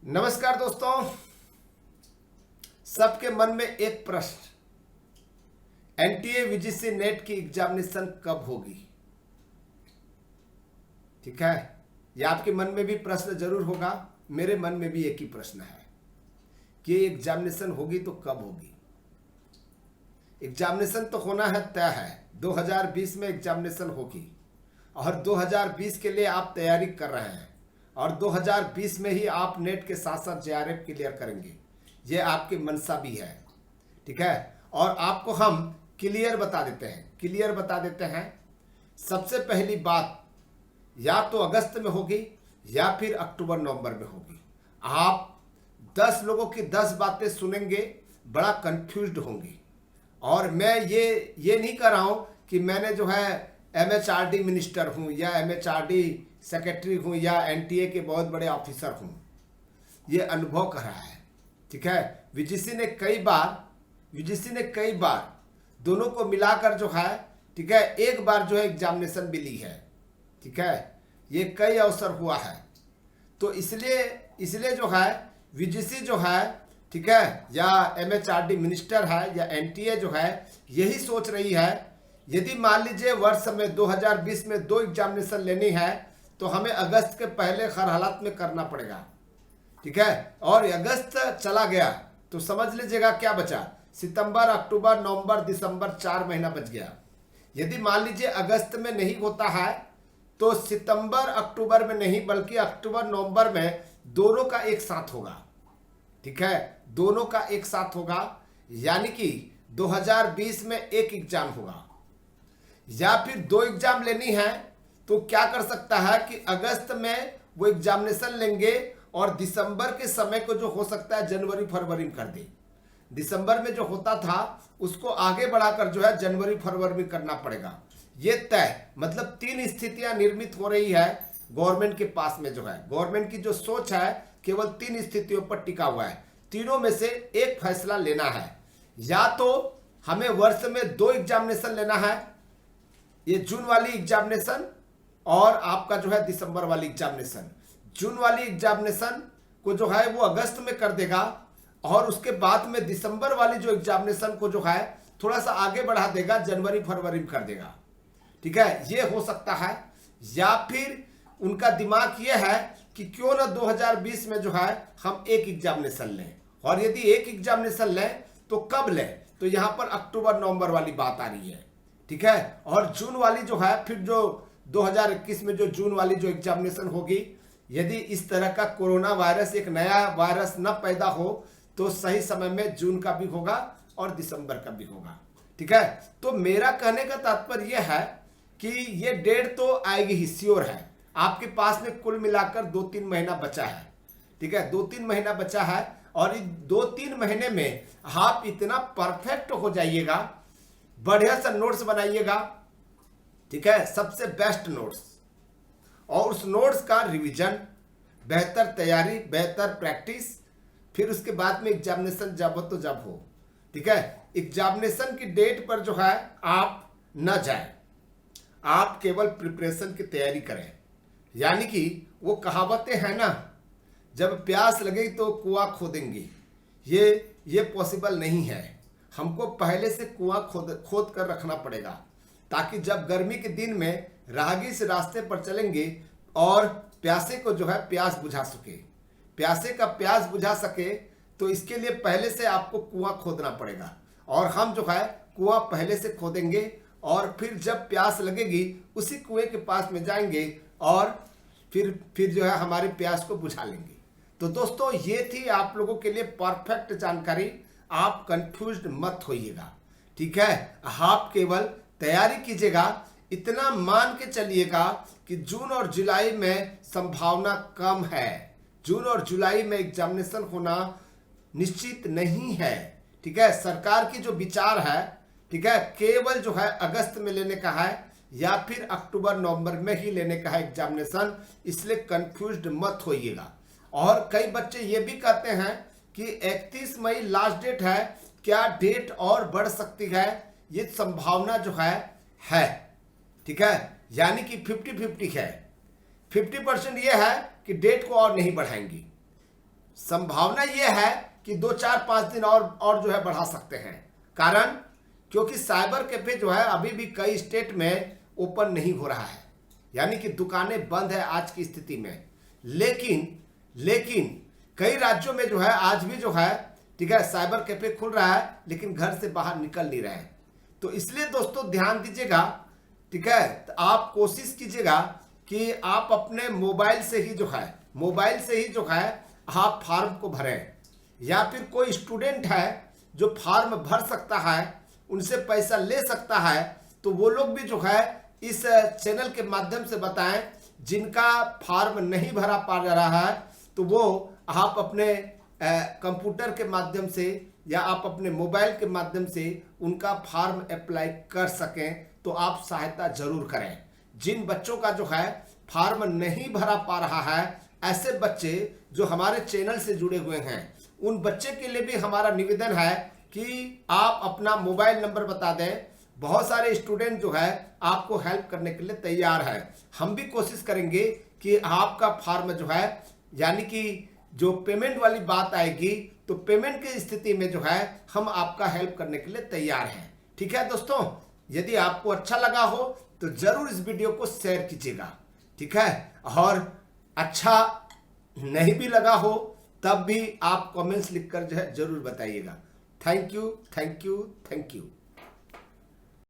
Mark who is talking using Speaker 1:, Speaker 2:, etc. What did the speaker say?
Speaker 1: नमस्कार दोस्तों। सबके मन में एक प्रश्न, एनटीए यूजीसी नेट की एग्जामिनेशन कब होगी। ठीक है, ये आपके मन में भी प्रश्न जरूर होगा, मेरे मन में भी एक ही प्रश्न है कि एग्जामिनेशन होगी तो कब होगी। एग्जामिनेशन तो होना है, तय है, 2020 में एग्जामिनेशन होगी और 2020 के लिए आप तैयारी कर रहे हैं और 2020 में ही आप नेट के साथ साथ जेआरएफ क्लियर करेंगे, ये आपकी मंशा भी है। ठीक है, और आपको हम क्लियर बता देते हैं। सबसे पहली बात, या तो अगस्त में होगी या फिर अक्टूबर नवंबर में होगी। आप 10 लोगों की 10 बातें सुनेंगे, बड़ा कंफ्यूज्ड होंगे। और मैं ये नहीं कर रहा हूं कि मैंने जो है एमएचआरडी मिनिस्टर हूं या एमएचआरडी सेक्रेटरी हूं या एनटीए के बहुत बड़े ऑफिसर हूं, ये अनुभव कर रहा है। ठीक है, यूजीसी ने कई बार दोनों को मिलाकर जो है, ठीक है, एक बार जो है एग्जामिनेशन भी ली है। ठीक है, ये कई अवसर हुआ है, तो इसलिए जो है यूजीसी जो है, ठीक है, या एमएचआरडी मिनिस्टर है या एनटीए जो है, यही सोच रही है यदि मान लीजिए वर्ष में 2020 में 2 एग्जामिनेशन लेनी है तो हमें अगस्त के पहले हर हालात में करना पड़ेगा। ठीक है, और अगस्त चला गया तो समझ लीजिएगा क्या बचा, सितंबर, अक्टूबर, नवंबर, दिसंबर, 4 महीना बच गया। यदि मान लीजिए अगस्त में नहीं होता है तो सितंबर अक्टूबर में नहीं बल्कि अक्टूबर नवंबर में दोनों का एक साथ होगा। ठीक है, दोनों का एक साथ होगा, यानी कि 2020 में एक एग्जाम होगा। या फिर 2 एग्जाम लेनी है तो क्या कर सकता है कि अगस्त में वो एग्जामिनेशन लेंगे और दिसंबर के समय को जो हो सकता है जनवरी फरवरी में कर दे। दिसंबर में जो होता था उसको आगे बढ़ाकर जो है जनवरी फरवरी में करना पड़ेगा। ये तय, मतलब 3 स्थितियां निर्मित हो रही है गवर्नमेंट के पास में। जो है गवर्नमेंट की जो सोच है केवल 3 स्थितियों पर टिका हुआ है। तीनों में से एक फैसला लेना है, या तो हमें वर्ष में 2 एग्जामिनेशन लेना है, ये जून वाली एग्जामिनेशन और आपका जो है दिसंबर वाली एग्जामिनेशन। जून वाली एग्जामिनेशन को जो है वो अगस्त में कर देगा और उसके बाद में दिसंबर वाली जो एग्जामिनेशन को जो है थोड़ा सा आगे बढ़ा देगा, जनवरी फरवरी में कर देगा। ठीक है, ये हो सकता है। या फिर उनका दिमाग ये है कि क्यों ना 2020 में जो है हम एक एग्जामिनेशन लें, और यदि एक एग्जामिनेशन लें तो कब लें, तो यहां पर अक्टूबर नवंबर वाली बात आ रही है। ठीक है, और जून वाली जो है फिर जो 2021 में जो जून वाली जो एग्जामिनेशन होगी, यदि इस तरह का कोरोना वायरस, एक नया वायरस न पैदा हो तो सही समय में जून का भी होगा और दिसंबर का भी होगा। ठीक है, तो मेरा कहने का तात्पर्य यह है कि ये डेट तो आएगी ही, श्योर है। आपके पास में कुल मिलाकर 2-3 महीना बचा है। ठीक है, 2-3 महीना बचा है और इस 2-3 महीने में आप इतना परफेक्ट हो जाइएगा, बढ़िया सा नोट्स बनाइएगा। ठीक है, सबसे बेस्ट नोट्स, और उस नोट्स का रिवीजन, बेहतर तैयारी, बेहतर प्रैक्टिस, फिर उसके बाद में एग्जामिनेशन जब हो तो जब हो। ठीक है, एग्जामिनेशन की डेट पर जो है आप न जाएं, आप केवल प्रिपरेशन की तैयारी करें। यानी कि वो कहावतें हैं ना, जब प्यास लगेगी तो कुआं खोदेंगे, ये पॉसिबल नहीं है। हमको पहले से कुआं खोद कर रखना पड़ेगा, ताकि जब गर्मी के दिन में राहगीर से रास्ते पर चलेंगे और प्यासे को जो है प्यास बुझा सके, प्यासे का प्यास बुझा सके, तो इसके लिए पहले से आपको कुआं खोदना पड़ेगा। और हम जो है कुआं पहले से खोदेंगे और फिर जब प्यास लगेगी उसी कुएं के पास में जाएंगे और फिर जो है हमारी प्यास को बुझा लेंगे। तो दोस्तों, ये थी आप लोगों के लिए परफेक्ट जानकारी, आप कंफ्यूज्ड मत होइएगा। ठीक है, आप केवल तैयारी कीजिएगा, इतना मान के चलिएगा कि जून और जुलाई में संभावना कम है। जून और जुलाई में एग्जामिनेशन होना निश्चित नहीं है। ठीक है, सरकार की जो विचार है, ठीक है, केवल जो है अगस्त में लेने का है या फिर अक्टूबर नवंबर में ही लेने का है एग्जामिनेशन, इसलिए कंफ्यूज्ड मत होइएगा। और कई बच्चे ये भी कहते हैं कि 31 मई लास्ट डेट है, क्या डेट और बढ़ सकती है, ये संभावना जो है। ठीक है, यानी कि 50-50 है। 50% ये है कि डेट को और नहीं बढ़ाएंगी, संभावना यह है कि 2-4-5 दिन और जो है बढ़ा सकते हैं। कारण क्योंकि साइबर कैफे जो है अभी भी कई स्टेट में ओपन नहीं हो रहा है, यानी कि दुकानें बंद है आज की स्थिति में। लेकिन कई राज्यों में जो है आज भी जो है ठीक है साइबर कैफे खुल रहा है, लेकिन घर से बाहर निकल नहीं रहे हैं। तो इसलिए दोस्तों ध्यान दीजिएगा, ठीक है। तो आप कोशिश कीजिएगा कि आप अपने मोबाइल से ही जो है आप फॉर्म को भरें, या फिर कोई स्टूडेंट है जो फॉर्म भर सकता है, उनसे पैसा ले सकता है, तो वो लोग भी जो है इस चैनल के माध्यम से बताएं। जिनका फॉर्म नहीं भरा पा रहा है तो वो आप अपने कंप्यूटर के माध्यम से या आप अपने मोबाइल के माध्यम से उनका फॉर्म अप्लाई कर सकें, तो आप सहायता जरूर करें। जिन बच्चों का जो है फॉर्म नहीं भरा पा रहा है, ऐसे बच्चे जो हमारे चैनल से जुड़े हुए हैं, उन बच्चे के लिए भी हमारा निवेदन है कि आप अपना मोबाइल नंबर बता दें। बहुत सारे स्टूडेंट जो है आपको हेल्प करने के लिए तैयार है। हम भी कोशिश करेंगे कि आपका फॉर्म जो है, यानी कि जो पेमेंट वाली बात आएगी, तो पेमेंट की स्थिति में जो है हम आपका हेल्प करने के लिए तैयार हैं। ठीक है दोस्तों, यदि आपको अच्छा लगा हो तो जरूर इस वीडियो को शेयर कीजिएगा, ठीक है। और अच्छा नहीं भी लगा हो तब भी आप कमेंट्स लिखकर जो है जरूर बताइएगा। Thank you, thank you, thank you.